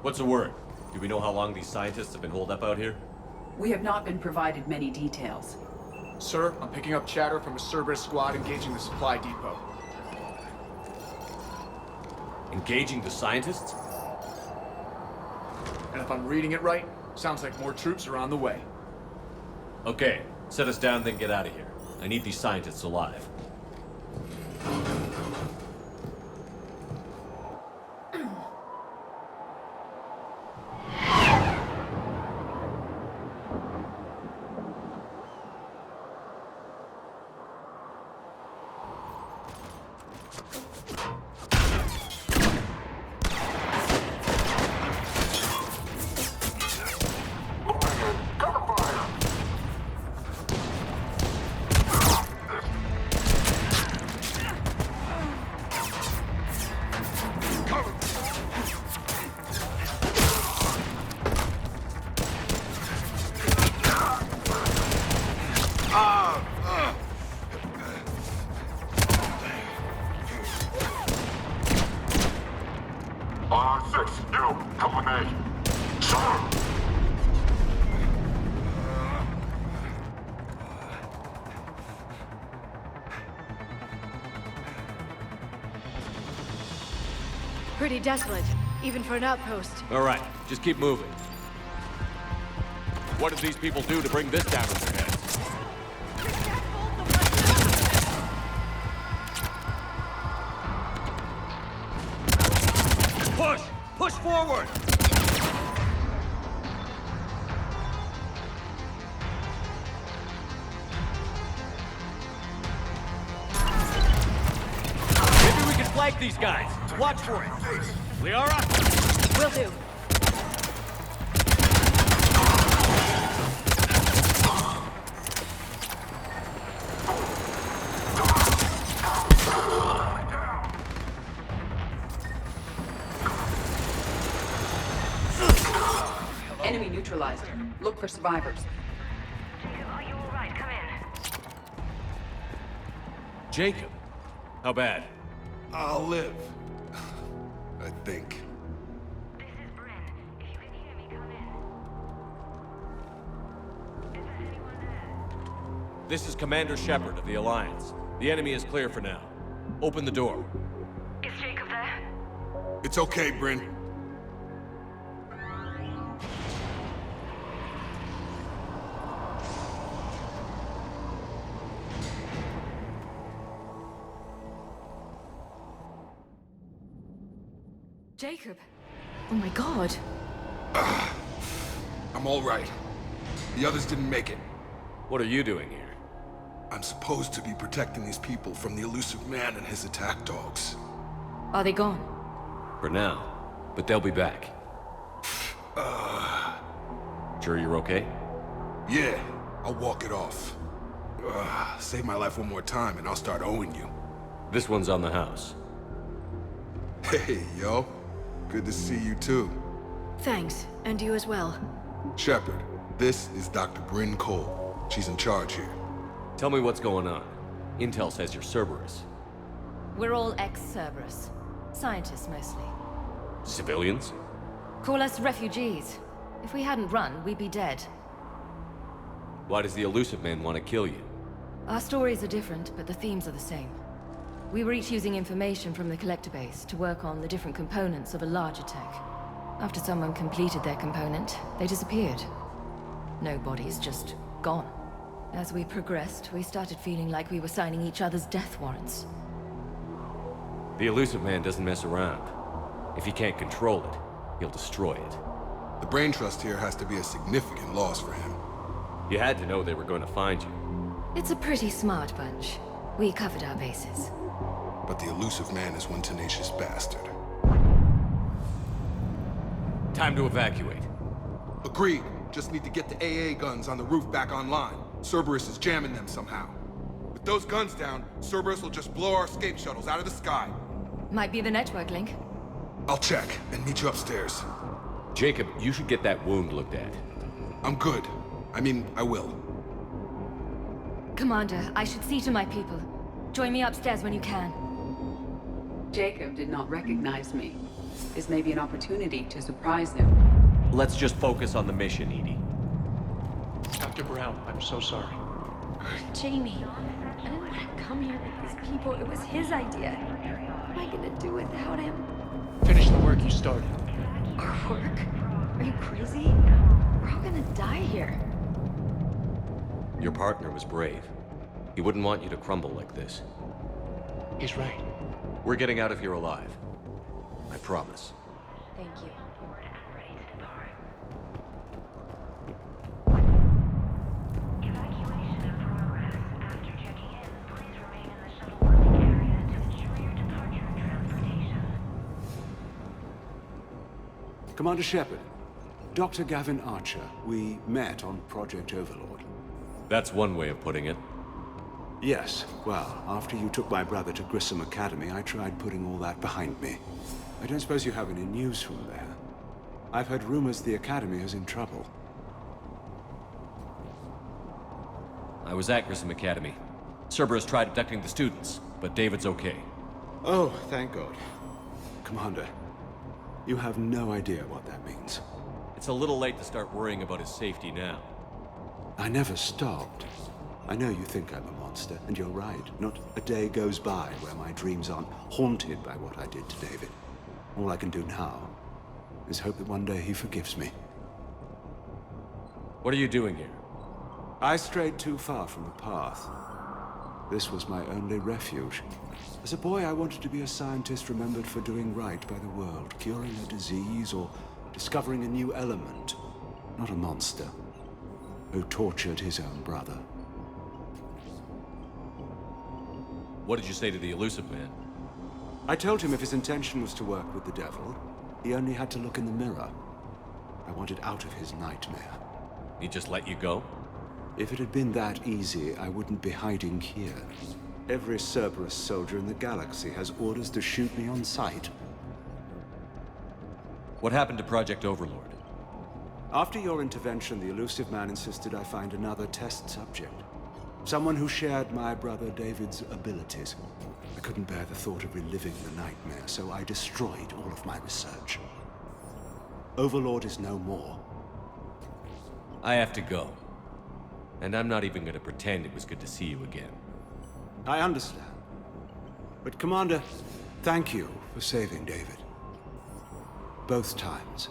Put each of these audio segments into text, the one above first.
What's the word? Do we know how long these scientists have been holed up out here? We have not been provided many details. Sir, I'm picking up chatter from a Cerberus squad engaging the supply depot. Engaging the scientists? And if I'm reading it right, sounds like more troops are on the way. Okay, set us down, then get out of here. I need these scientists alive. R6, you, come with me. Sir! Pretty desolate, even for an outpost. All right, just keep moving. What did these people do to bring this down on their heads? Push! Push forward! Maybe we can flank these guys. Watch for it. Liara? Will do. Enemy neutralized. Look for survivors. Are you all right? Come in. Jacob. How bad? I'll live. I think. This is Bryn. If you can hear me, come in. Is there anyone there? This is Commander Shepard of the Alliance. The enemy is clear for now. Open the door. Is Jacob there? It's okay, Bryn. Jacob. Oh my god. I'm all right. The others didn't make it. What are you doing here? I'm supposed to be protecting these people from the elusive man and his attack dogs. Are they gone? For now. But they'll be back. Sure you're okay? Yeah, I'll walk it off. Save my life one more time and I'll start owing you. This one's on the house. Hey, yo. Good to see you too. Thanks, and you as well. Shepard, this is Dr. Bryn Cole. She's in charge here. Tell me what's going on. Intel says you're Cerberus. We're all ex-Cerberus. Scientists, mostly. Civilians? Call us refugees. If we hadn't run, we'd be dead. Why does the Elusive Man want to kill you? Our stories are different, but the themes are the same. We were each using information from the Collector base to work on the different components of a larger tech. After someone completed their component, they disappeared. No bodies, just gone. As we progressed, we started feeling like we were signing each other's death warrants. The Elusive Man doesn't mess around. If he can't control it, he'll destroy it. The brain trust here has to be a significant loss for him. You had to know they were going to find you. It's a pretty smart bunch. We covered our bases. But the elusive man is one tenacious bastard. Time to evacuate. Agreed. Just need to get the AA guns on the roof back online. Cerberus is jamming them somehow. With those guns down, Cerberus will just blow our escape shuttles out of the sky. Might be the network link. I'll check and meet you upstairs. Jacob, you should get that wound looked at. I'm good. I mean, I will. Commander, I should see to my people. Join me upstairs when you can. Jacob did not recognize me. This may be an opportunity to surprise them. Let's just focus on the mission, Edie. Dr. Brown, I'm so sorry. Jamie, I didn't want to come here with these people. It was his idea. What am I gonna do without him? Finish the work you started. Our work? Are you crazy? We're all gonna die here. Your partner was brave. He wouldn't want you to crumble like this. He's right. We're getting out of here alive. I promise. Thank you. Evacuation in progress. After checking in, please remain in the shuttle working area to ensure your departure and transportation. Commander Shepard, Dr. Gavin Archer, we met on Project Overlord. That's one way of putting it. Yes, well, after you took my brother to Grissom Academy, I tried putting all that behind me. I don't suppose you have any news from there. I've heard rumors the Academy is in trouble. I was at Grissom Academy. Cerberus tried abducting the students, but David's okay. Oh, thank God. Commander, you have no idea what that means. It's a little late to start worrying about his safety now. I never stopped. I know you think I'm a monster, and you're right. Not a day goes by where my dreams aren't haunted by what I did to David. All I can do now is hope that one day he forgives me. What are you doing here? I strayed too far from the path. This was my only refuge. As a boy, I wanted to be a scientist remembered for doing right by the world, curing a disease or discovering a new element. Not a monster who tortured his own brother. What did you say to the Elusive Man? I told him if his intention was to work with the devil, he only had to look in the mirror. I wanted out of his nightmare. He just let you go? If it had been that easy, I wouldn't be hiding here. Every Cerberus soldier in the galaxy has orders to shoot me on sight. What happened to Project Overlord? After your intervention, the Elusive Man insisted I find another test subject. Someone who shared my brother David's abilities. I couldn't bear the thought of reliving the nightmare, so I destroyed all of my research. Overlord is no more. I have to go. And I'm not even gonna pretend it was good to see you again. I understand. But Commander, thank you for saving David. Both times.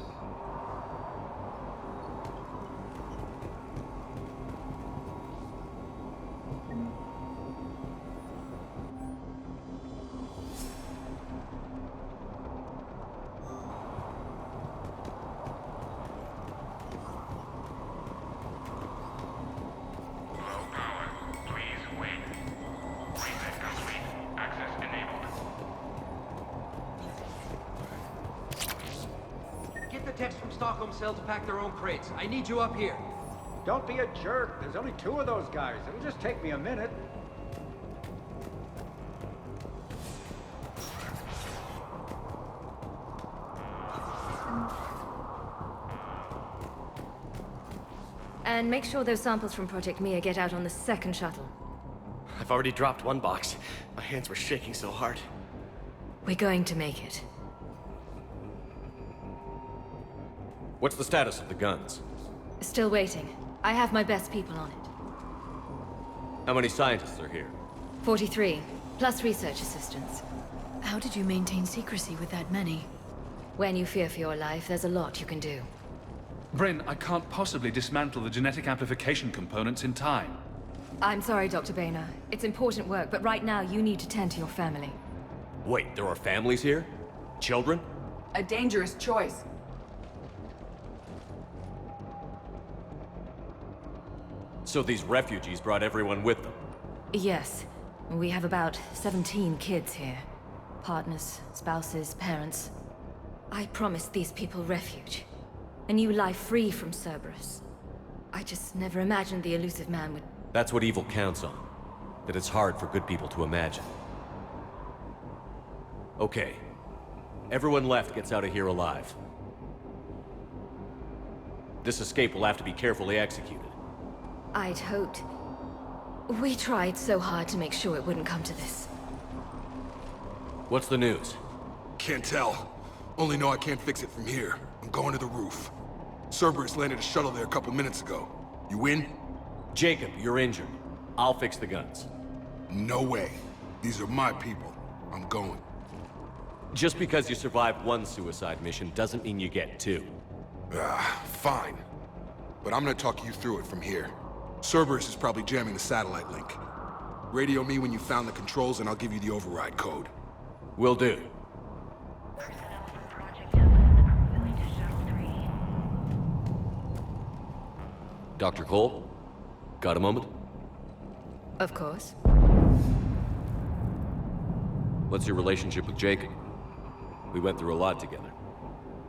Get the techs from Stockholm Cell to pack their own crates. I need you up here. Don't be a jerk. There's only 2 of those guys. It'll just take me a minute. And make sure those samples from Project Mia get out on the second shuttle. I've already dropped one box. My hands were shaking so hard. We're going to make it. What's the status of the guns? Still waiting. I have my best people on it. How many scientists are here? 43, plus research assistants. How did you maintain secrecy with that many? When you fear for your life, there's a lot you can do. Bryn, I can't possibly dismantle the genetic amplification components in time. I'm sorry, Dr. Boehner. It's important work, but right now you need to tend to your family. Wait, there are families here? Children? A dangerous choice. So these refugees brought everyone with them? Yes. We have about 17 kids here. Partners, spouses, parents. I promised these people refuge. A new life free from Cerberus. I just never imagined the Elusive Man would... That's what evil counts on. That it's hard for good people to imagine. Okay. Everyone left gets out of here alive. This escape will have to be carefully executed. I'd hoped. We tried so hard to make sure it wouldn't come to this. What's the news? Can't tell. Only know I can't fix it from here. I'm going to the roof. Cerberus landed a shuttle there a couple minutes ago. You in? Jacob, you're injured. I'll fix the guns. No way. These are my people. I'm going. Just because you survived one suicide mission doesn't mean you get two. Fine. But I'm gonna talk you through it from here. Cerberus is probably jamming the satellite link. Radio me when you found the controls and I'll give you the override code. Will do. Personnel from Project Alpha and the crew village to Shuttle 3. Dr. Cole? Got a moment? Of course. What's your relationship with Jacob? We went through a lot together.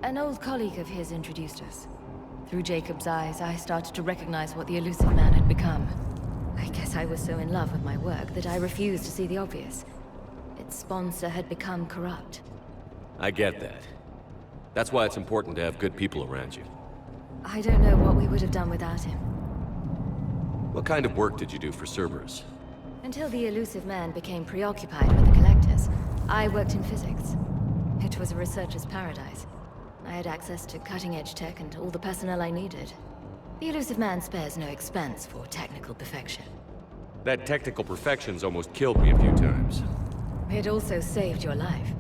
An old colleague of his introduced us. Through Jacob's eyes, I started to recognize what the elusive man had become. I guess I was so in love with my work that I refused to see the obvious. Its sponsor had become corrupt. I get that. That's why it's important to have good people around you. I don't know what we would have done without him. What kind of work did you do for Cerberus? Until the elusive man became preoccupied with the Collectors, I worked in physics. It was a researcher's paradise. I had access to cutting-edge tech and all the personnel I needed. The elusive man spares no expense for technical perfection. That technical perfection's almost killed me a few times. It also saved your life.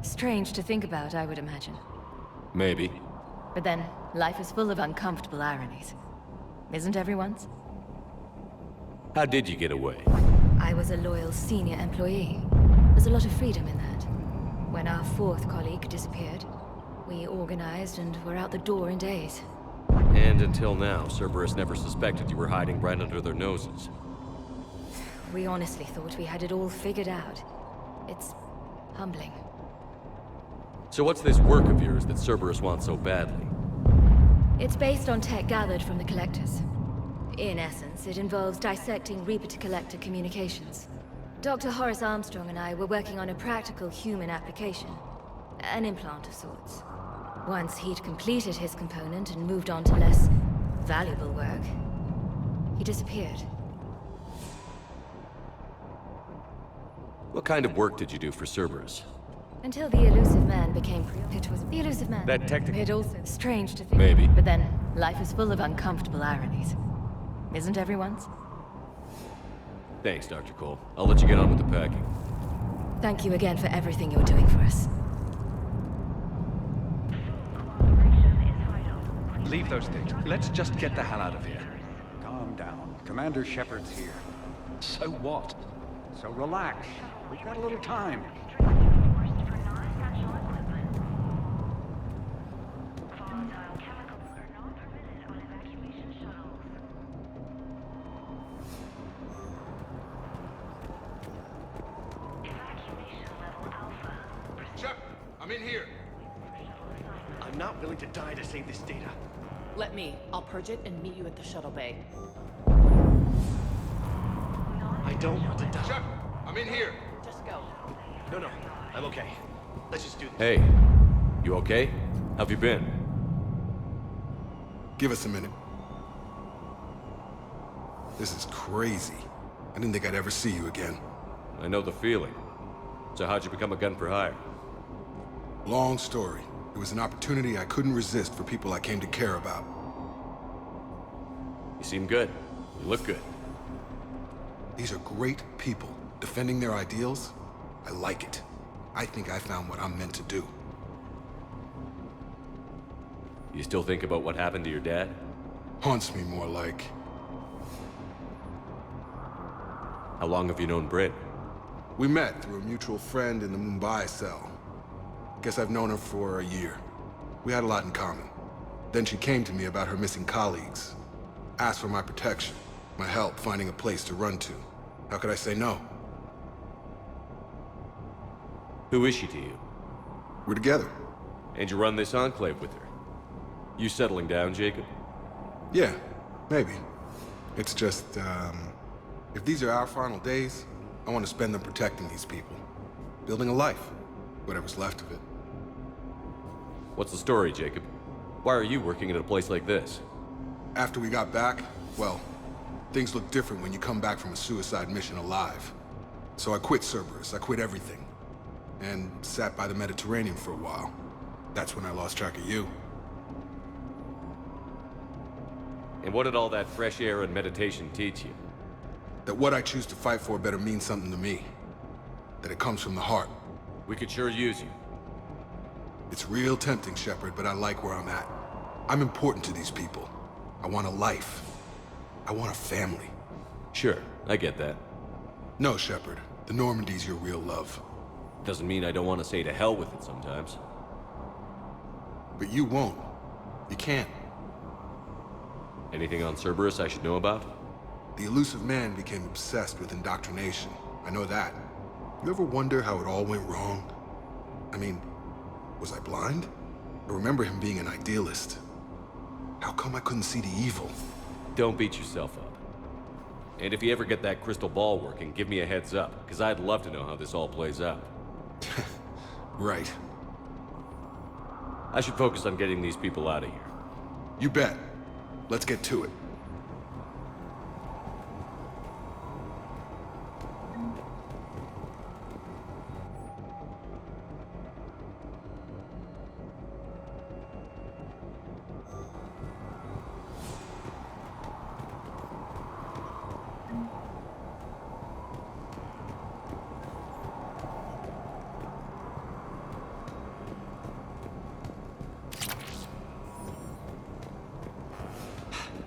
Strange to think about, I would imagine. Maybe. But then, life is full of uncomfortable ironies. Isn't everyone's? How did you get away? I was a loyal senior employee. There's a lot of freedom in that. When our fourth colleague disappeared, we organized and were out the door in days. And until now, Cerberus never suspected you were hiding right under their noses. We honestly thought we had it all figured out. It's humbling. So what's this work of yours that Cerberus wants so badly? It's based on tech gathered from the Collectors. In essence, it involves dissecting Reaper-to-Collector communications. Dr. Horace Armstrong and I were working on a practical human application. An implant of sorts. Once he'd completed his component and moved on to less valuable work, he disappeared. What kind of work did you do for Cerberus? Until the elusive man became it was the elusive man. That technical... It also strange to think. Maybe. But then, life is full of uncomfortable ironies. Isn't everyone's? Thanks, Dr. Cole. I'll let you get on with the packing. Thank you again for everything you're doing for us. Leave those things. Let's just get the hell out of here. Calm down. Commander Shepard's here. So what? So relax. We've got a little time. Volatile chemicals are not permitted on evacuation shuttles. Evacuation level Alpha. Shep, I'm in here. I'm not willing to die to save this data. Let me. I'll purge it and meet you at the shuttle bay. I don't want to die. Shep, I'm in here. Just go. No, I'm okay. Let's just do this. Hey, you okay? How've you been? Give us a minute. This is crazy. I didn't think I'd ever see you again. I know the feeling. So how'd you become a gun for hire? Long story. It was an opportunity I couldn't resist for people I came to care about. You seem good. You look good. These are great people. Defending their ideals, I like it. I think I found what I'm meant to do. You still think about what happened to your dad? Haunts me more like. How long have you known Britt? We met through a mutual friend in the Mumbai cell. Guess I've known her for a year. We had a lot in common. Then she came to me about her missing colleagues. Asked for my protection, my help finding a place to run to. How could I say no? Who is she to you? We're together. And you run this enclave with her? You settling down, Jacob? Yeah, maybe. It's just, if these are our final days, I want to spend them protecting these people. Building a life, whatever's left of it. What's the story, Jacob? Why are you working at a place like this? After we got back, well, things look different when you come back from a suicide mission alive. So I quit Cerberus, I quit everything. And sat by the Mediterranean for a while. That's when I lost track of you. And what did all that fresh air and meditation teach you? That what I choose to fight for better mean something to me. That it comes from the heart. We could sure use you. It's real tempting, Shepard, but I like where I'm at. I'm important to these people. I want a life. I want a family. Sure, I get that. No, Shepard. The Normandy's your real love. Doesn't mean I don't want to say to hell with it sometimes. But you won't. You can't. Anything on Cerberus I should know about? The Illusive Man became obsessed with indoctrination. I know that. You ever wonder how it all went wrong? I mean, was I blind? I remember him being an idealist. How come I couldn't see the evil? Don't beat yourself up. And if you ever get that crystal ball working, give me a heads up, because I'd love to know how this all plays out. Right. I should focus on getting these people out of here. You bet. Let's get to it.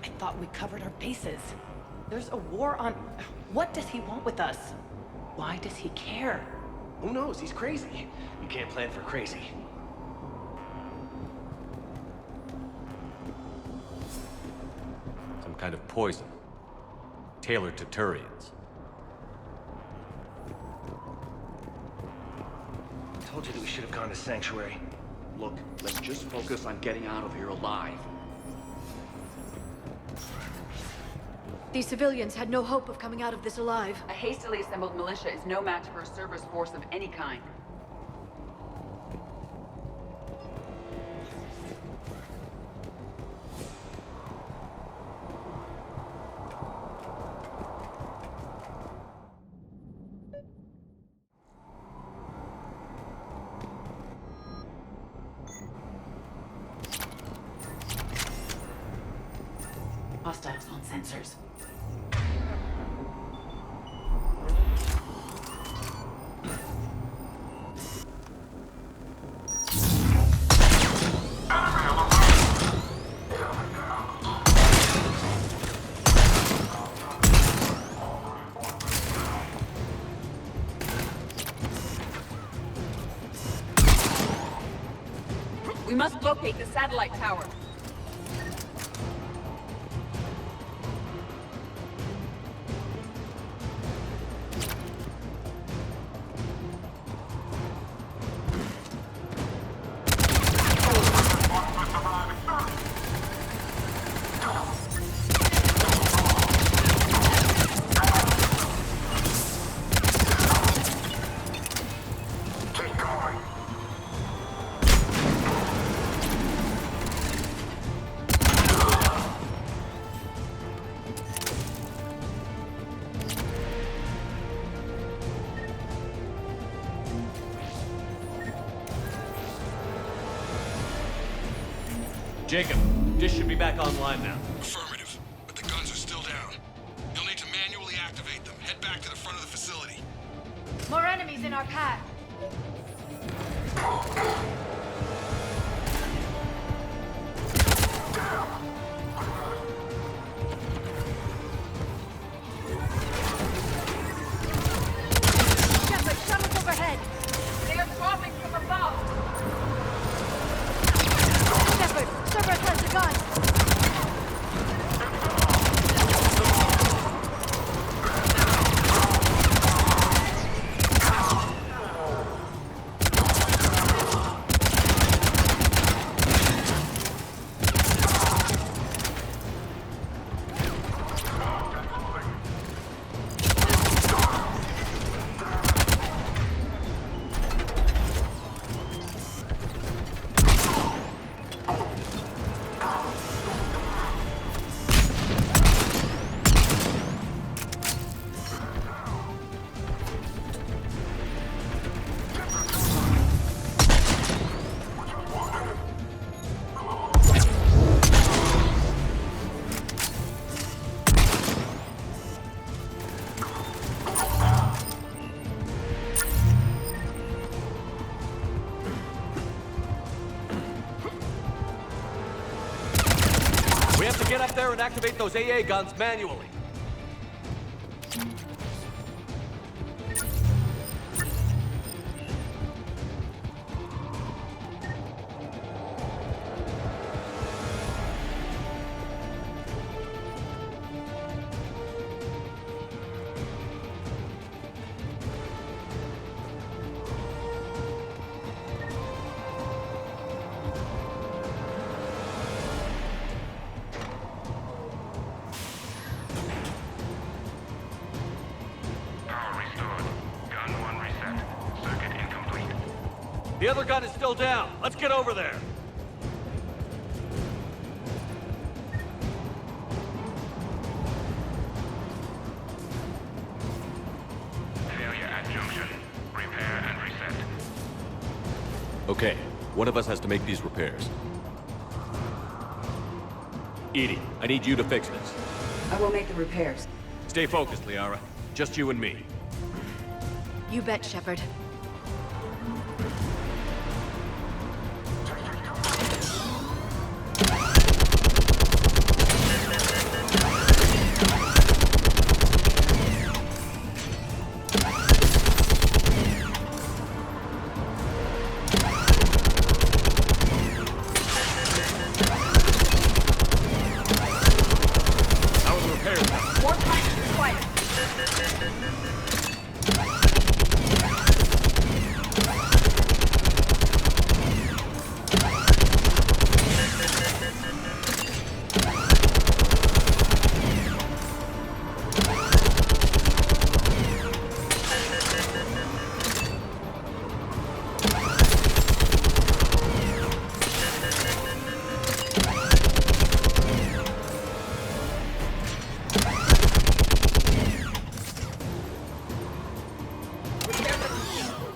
I thought we covered our bases. There's a war on... What does he want with us? Why does he care? Who knows? He's crazy. You can't plan for crazy. Some kind of poison. Tailored to Turians. I told you that we should have gone to Sanctuary. Look, let's just focus on getting out of here alive. These civilians had no hope of coming out of this alive. A hastily assembled militia is no match for a Cerberus force of any kind. Hostiles on sensors. We must locate the satellite tower. Jacob, dish should be back online now. Affirmative, but the guns are still down. You'll need to manually activate them. Head back to the front of the facility. More enemies in our path. Shepard, shuttles overhead. They are dropping from above. Shepard, Cerberus has the gun. to get up there and activate those AA guns manually. The other gun is still down. Let's get over there. Failure at junction. Repair and reset. Okay, one of us has to make these repairs. Edie, I need you to fix this. I will make the repairs. Stay focused, Liara. Just you and me. You bet, Shepard.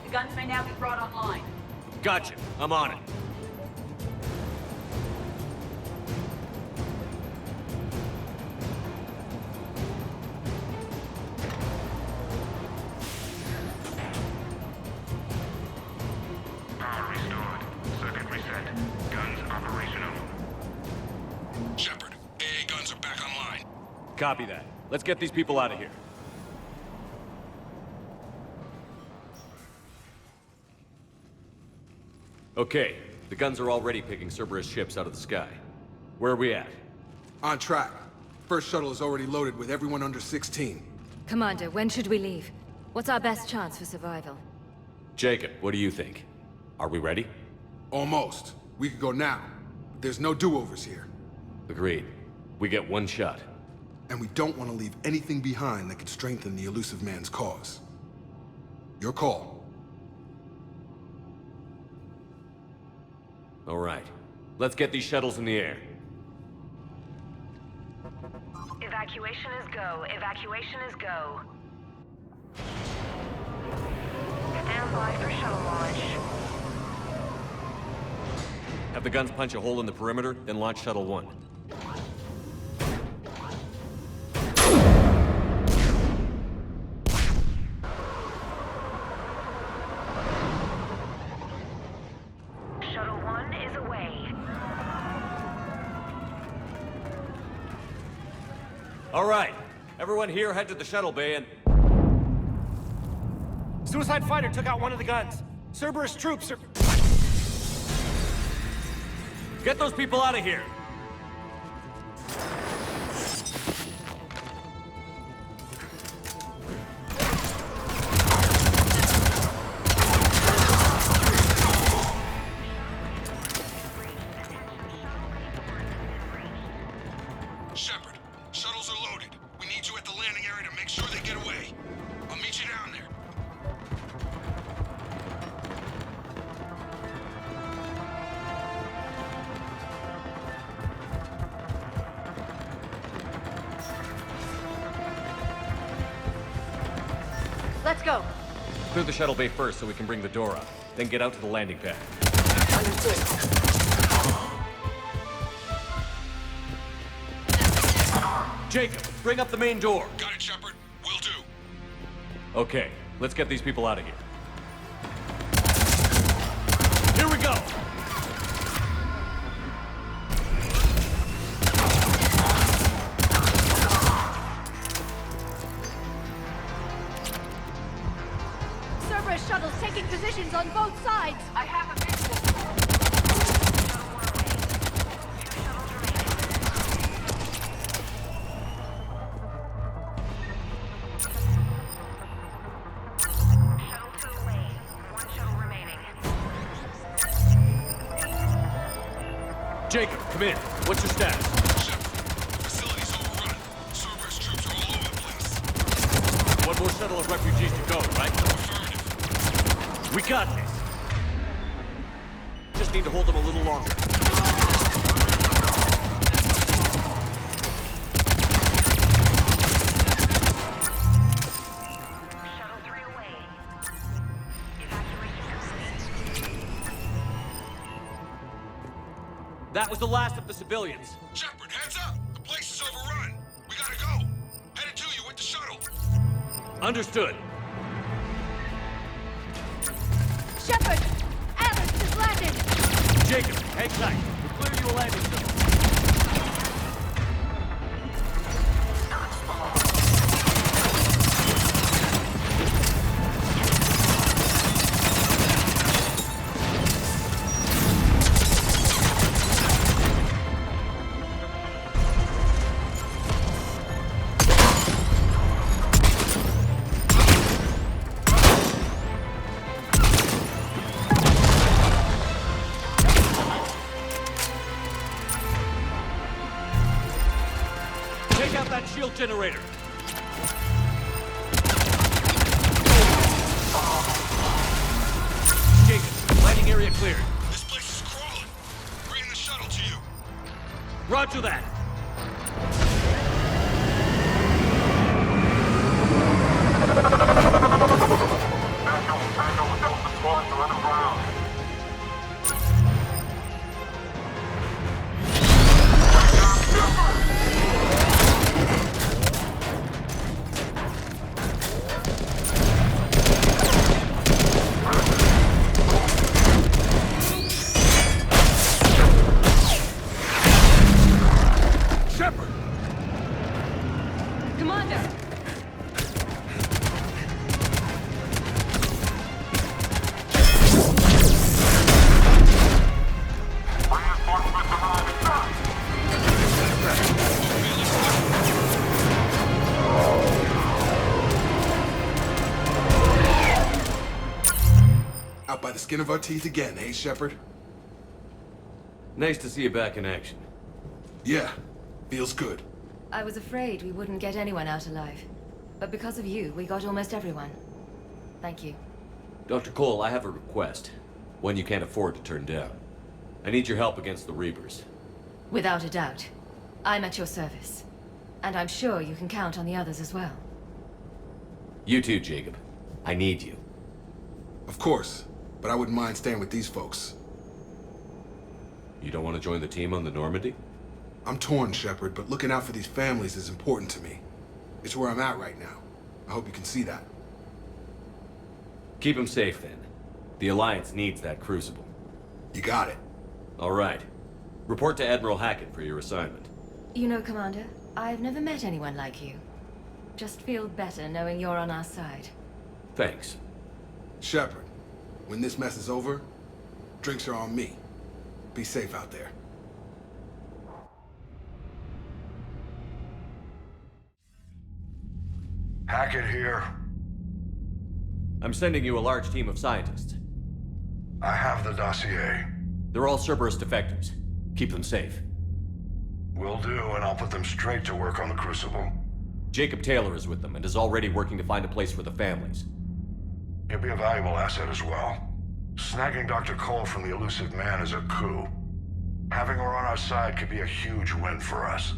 The guns may now be brought online. Gotcha. I'm on it. Power restored. Circuit reset. Guns operational. Shepard, AA guns are back online. Copy that. Let's get these people out of here. Okay, the guns are already picking Cerberus ships out of the sky. Where are we at? On track. First shuttle is already loaded with everyone under 16. Commander, when should we leave? What's our best chance for survival? Jacob, what do you think? Are we ready? Almost. We could go now. But there's no do-overs here. Agreed. We get one shot. And we don't want to leave anything behind that could strengthen the Illusive Man's cause. Your call. All right. Let's get these shuttles in the air. Evacuation is go. Evacuation is go. Stand by for shuttle launch. Have the guns punch a hole in the perimeter, then launch Shuttle 1. Shuttle 1 is away. All right. Everyone here head to the shuttle bay and... Suicide fighter took out one of the guns. Cerberus troops are... Get those people out of here! Shepard, shuttles are loaded. We need you at the landing area to make sure they get away. I'll meet you down there. Let's go. Clear the shuttle bay first so we can bring the door up. Then get out to the landing pad. Understood. Jacob, bring up the main door. Got it, Shepard. Will do. Okay, let's get these people out of here. Here we go! civilians on both sides! I have a visual. Shuttle 2 away. 1 shuttle remaining. Jacob, come in. What's your status? Facility's overrun. Cerberus troops are all over the place. One more shuttle of refugees to go, right? Affirmative. We got this. Just need to hold them a little longer. Shuttle 3 away. Evacuation complete. That was the last of the civilians. Shepard, heads up! The place is overrun. We gotta go. Headed to you with the shuttle. Understood. Shepard! Atlas has landed! Jacob, hang tight. We'll clear you a landing zone. Take out that shield generator. Jacob, landing area cleared. This place is crawling. Bringing the shuttle to you. Roger that. Tango, Delta Squad, surrender ground. Shepard! Commander! Reinforcements arriving. Out by the skin of our teeth again, eh, Shepard? Nice to see you back in action. Yeah, feels good. I was afraid we wouldn't get anyone out alive. But because of you, we got almost everyone. Thank you. Dr. Cole, I have a request. One you can't afford to turn down. I need your help against the Reapers. Without a doubt. I'm at your service. And I'm sure you can count on the others as well. You too, Jacob. I need you. Of course, but I wouldn't mind staying with these folks. You don't want to join the team on the Normandy? I'm torn, Shepard, but looking out for these families is important to me. It's where I'm at right now. I hope you can see that. Keep them safe, then. The Alliance needs that crucible. You got it. All right. Report to Admiral Hackett for your assignment. You know, Commander, I've never met anyone like you. Just feel better knowing you're on our side. Thanks. Shepard, when this mess is over, drinks are on me. Be safe out there. Hackett here. I'm sending you a large team of scientists. I have the dossier. They're all Cerberus defectors. Keep them safe. Will do, and I'll put them straight to work on the Crucible. Jacob Taylor is with them and is already working to find a place for the families. He'll be a valuable asset as well. Snagging Dr. Cole from the elusive man is a coup. Having her on our side could be a huge win for us.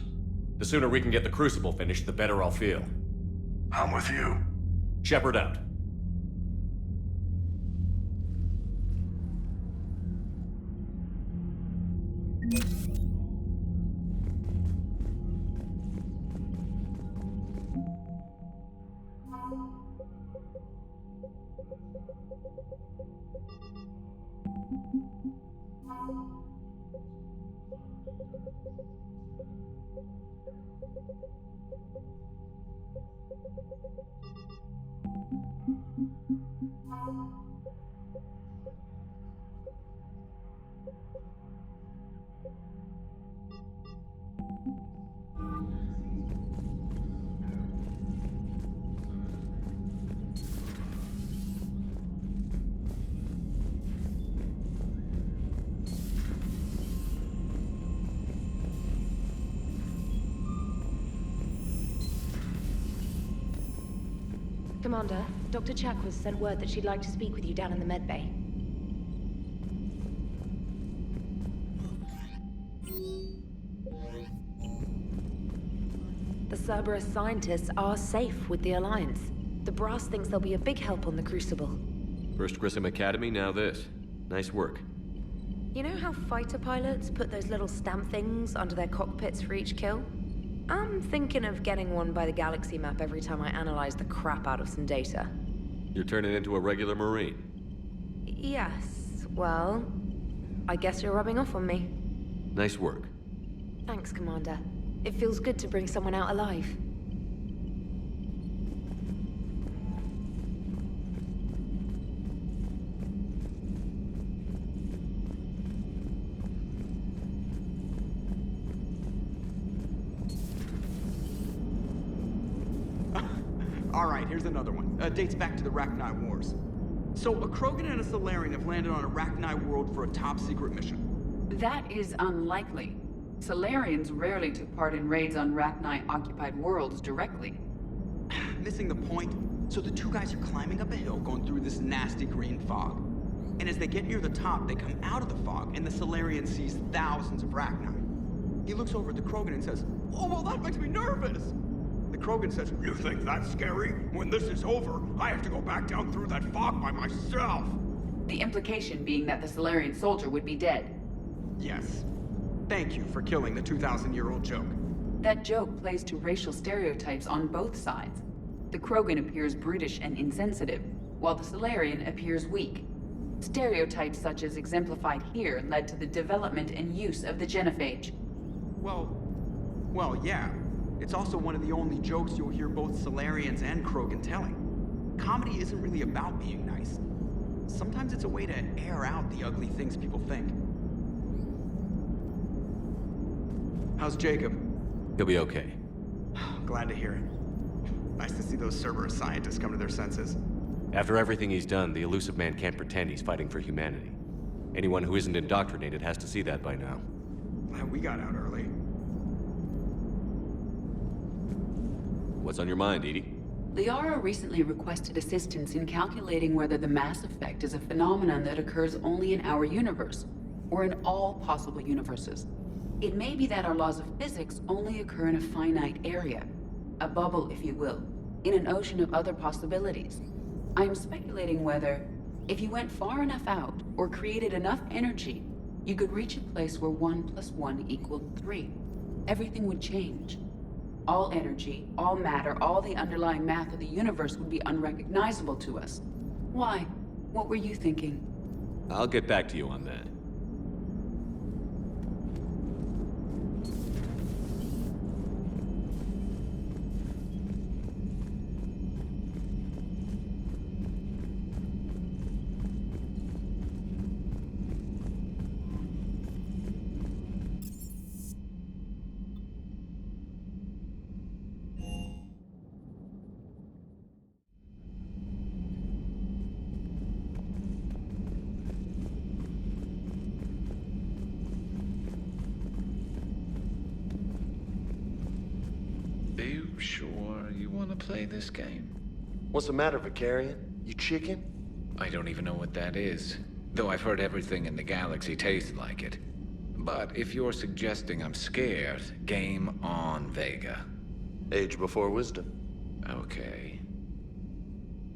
The sooner we can get the Crucible finished, the better I'll feel. I'm with you. Shepard out. Commander, Dr. Chakwas sent word that she'd like to speak with you down in the medbay. The Cerberus scientists are safe with the Alliance. The Brass thinks they'll be a big help on the Crucible. First Grissom Academy, now this. Nice work. You know how fighter pilots put those little stamp things under their cockpits for each kill? I'm thinking of getting one by the galaxy map every time I analyze the crap out of some data. You're turning into a regular Marine. Yes, well, I guess you're rubbing off on me. Nice work. Thanks, Commander. It feels good to bring someone out alive. Alright, here's another one. Dates back to the Rachni Wars. So, a Krogan and a Salarian have landed on a Rachni world for a top-secret mission. That is unlikely. Salarians rarely took part in raids on Rachni-occupied worlds directly. Missing the point? So the two guys are climbing up a hill going through this nasty green fog. And as they get near the top, they come out of the fog, and the Salarian sees thousands of Rachni. He looks over at the Krogan and says, "Oh, well, that makes me nervous!" The Krogan says, "You think that's scary? When this is over, I have to go back down through that fog by myself!" The implication being that the Salarian soldier would be dead. Yes. Thank you for killing the 2,000-year-old joke. That joke plays to racial stereotypes on both sides. The Krogan appears brutish and insensitive, while the Salarian appears weak. Stereotypes such as exemplified here led to the development and use of the genophage. Well, yeah. It's also one of the only jokes you'll hear both Salarians and Krogan telling. Comedy isn't really about being nice. Sometimes it's a way to air out the ugly things people think. How's Jacob? He'll be okay. Glad to hear it. Nice to see those Cerberus scientists come to their senses. After everything he's done, the Elusive Man can't pretend he's fighting for humanity. Anyone who isn't indoctrinated has to see that by now. Glad we got out early. What's on your mind, Edie? Liara recently requested assistance in calculating whether the mass effect is a phenomenon that occurs only in our universe, or in all possible universes. It may be that our laws of physics only occur in a finite area, a bubble, if you will, in an ocean of other possibilities. I am speculating whether, if you went far enough out, or created enough energy, you could reach a place where 1 + 1 = 3. Everything would change. All energy, all matter, all the underlying math of the universe would be unrecognizable to us. Why? What were you thinking? I'll get back to you on that. Sure you want to play this game? What's the matter, Vicarian? You chicken? I don't even know what that is, though I've heard everything in the galaxy tastes like it. But if you're suggesting I'm scared, game on, Vega. Age before wisdom. Okay.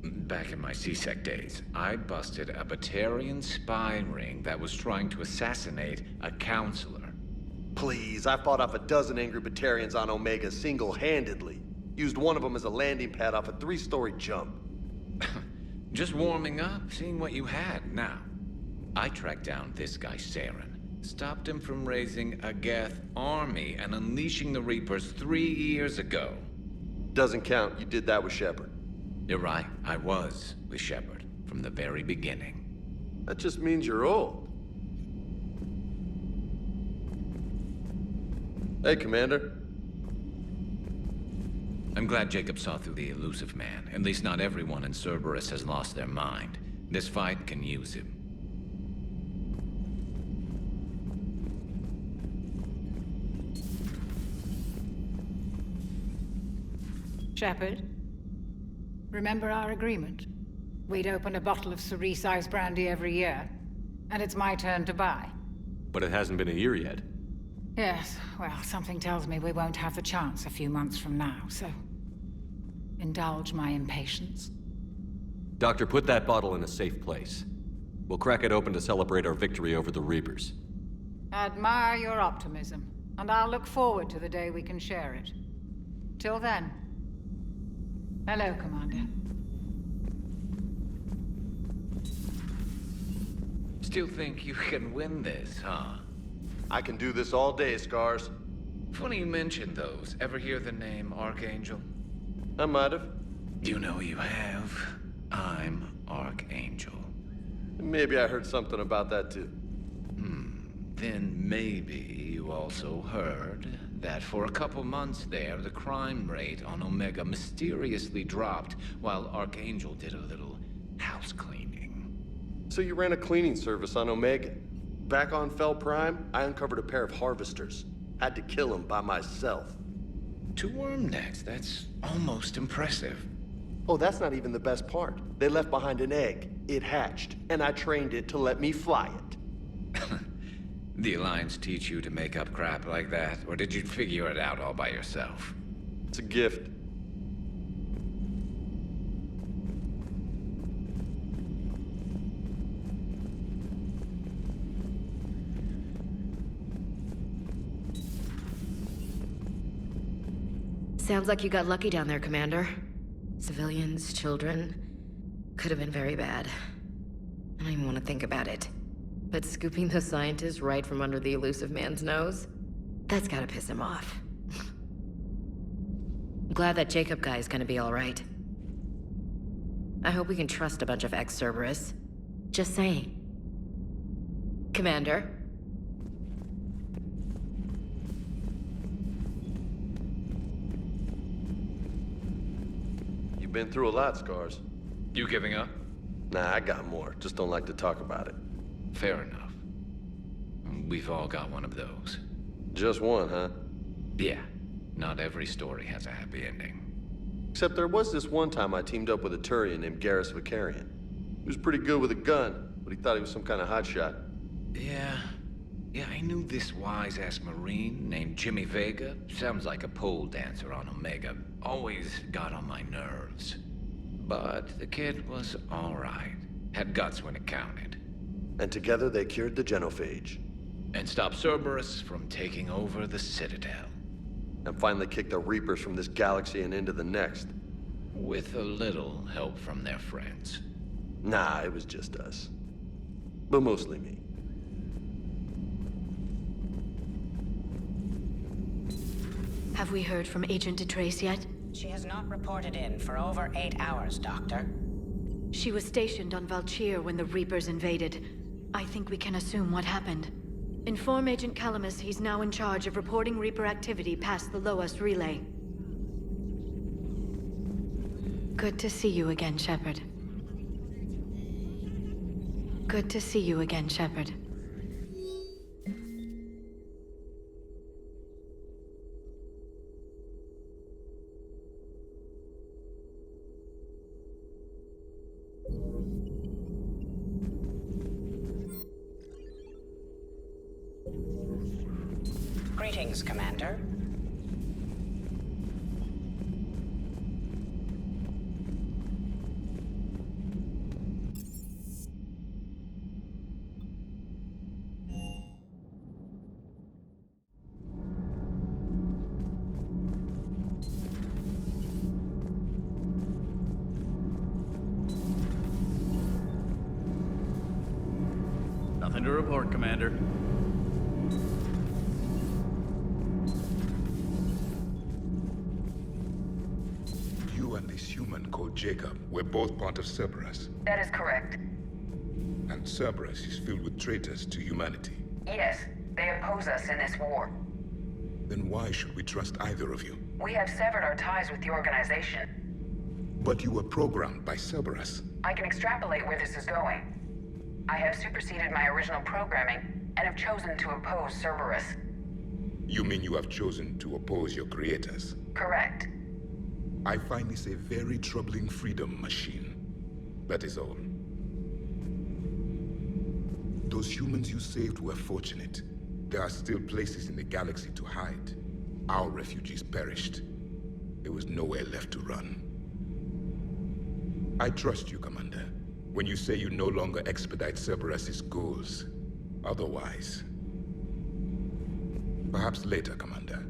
Back in my C-Sec days, I busted a Batarian spy ring that was trying to assassinate a counselor. Please, I fought off a dozen angry Batarians on Omega single-handedly. Used one of them as a landing pad off a 3-story jump. Just warming up, seeing what you had. Now, I tracked down this guy, Saren. Stopped him from raising a Geth army and unleashing the Reapers 3 years ago. Doesn't count. You did that with Shepard. You're right. I was with Shepard from the very beginning. That just means you're old. Hey, Commander. I'm glad Jacob saw through the Elusive Man. At least not everyone in Cerberus has lost their mind. This fight can use him. Shepard? Remember our agreement? We'd open a bottle of Cerise-sized brandy every year, and it's my turn to buy. But it hasn't been a year yet. Yes, well, something tells me we won't have the chance a few months from now, so... indulge my impatience. Doctor, put that bottle in a safe place. We'll crack it open to celebrate our victory over the Reapers. Admire your optimism, and I'll look forward to the day we can share it. Till then... hello, Commander. Still think you can win this, huh? I can do this all day, Scars. Funny you mention those. Ever hear the name Archangel? I might have. You know you have. I'm Archangel. Maybe I heard something about that too. Then maybe you also heard that for a couple months there, the crime rate on Omega mysteriously dropped while Archangel did a little house cleaning. So you ran a cleaning service on Omega. Back on Fel Prime, I uncovered a pair of harvesters. Had to kill them by myself. 2 worm necks, that's almost impressive. Oh, that's not even the best part. They left behind an egg. It hatched, and I trained it to let me fly it. The Alliance teach you to make up crap like that, or did you figure it out all by yourself? It's a gift. Sounds like you got lucky down there, Commander. Civilians, children. Could have been very bad. I don't even want to think about it. But scooping those scientists right from under the elusive man's nose? That's gotta piss him off. I'm glad that Jacob guy is gonna be alright. I hope we can trust a bunch of ex-Cerberus. Just saying. Commander? You've been through a lot, Scars. You giving up? Nah, I got more. Just don't like to talk about it. Fair enough. We've all got one of those. Just one, huh? Yeah. Not every story has a happy ending. Except there was this one time I teamed up with a Turian named Garrus Vakarian. He was pretty good with a gun, but he thought he was some kind of hotshot. Yeah, I knew this wise-ass Marine named Jimmy Vega. Sounds like a pole dancer on Omega. Always got on my nerves. But the kid was all right. Had guts when it counted. And together they cured the Genophage. And stopped Cerberus from taking over the Citadel. And finally kicked the Reapers from this galaxy and into the next. With a little help from their friends. Nah, it was just us. But mostly me. Have we heard from Agent DeTrace yet? She has not reported in for over 8 hours, Doctor. She was stationed on Valchir when the Reapers invaded. I think we can assume what happened. Inform Agent Calamus he's now in charge of reporting Reaper activity past the Loas relay. Good to see you again, Shepard. Good to see you again, Shepard. Greetings, Commander. Nothing to report, Commander. You and this human called Jacob were both part of Cerberus. That is correct. And Cerberus is filled with traitors to humanity. Yes, they oppose us in this war. Then why should we trust either of you? We have severed our ties with the organization. But you were programmed by Cerberus. I can extrapolate where this is going. I have superseded my original programming and have chosen to oppose Cerberus. You mean you have chosen to oppose your creators? Correct. I find this a very troubling freedom machine. That is all. Those humans you saved were fortunate. There are still places in the galaxy to hide. Our refugees perished. There was nowhere left to run. I trust you, Commander, when you say you no longer expedite Cerberus's goals. Otherwise. Perhaps later, Commander.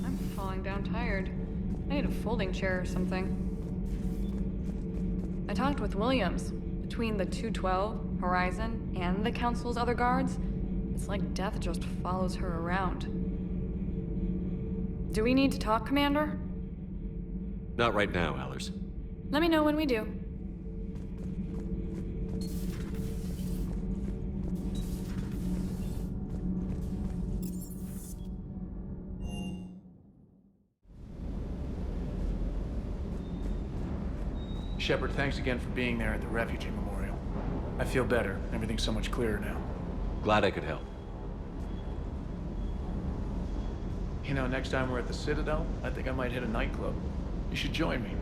I'm falling down tired. I need a folding chair or something. I talked with Williams. Between the 212, Horizon, and the Council's other guards, it's like death just follows her around. Do we need to talk, Commander? Not right now, Allers. Let me know when we do. Shepard, thanks again for being there at the Refugee Memorial. I feel better. Everything's so much clearer now. Glad I could help. You know, next time we're at the Citadel, I think I might hit a nightclub. You should join me.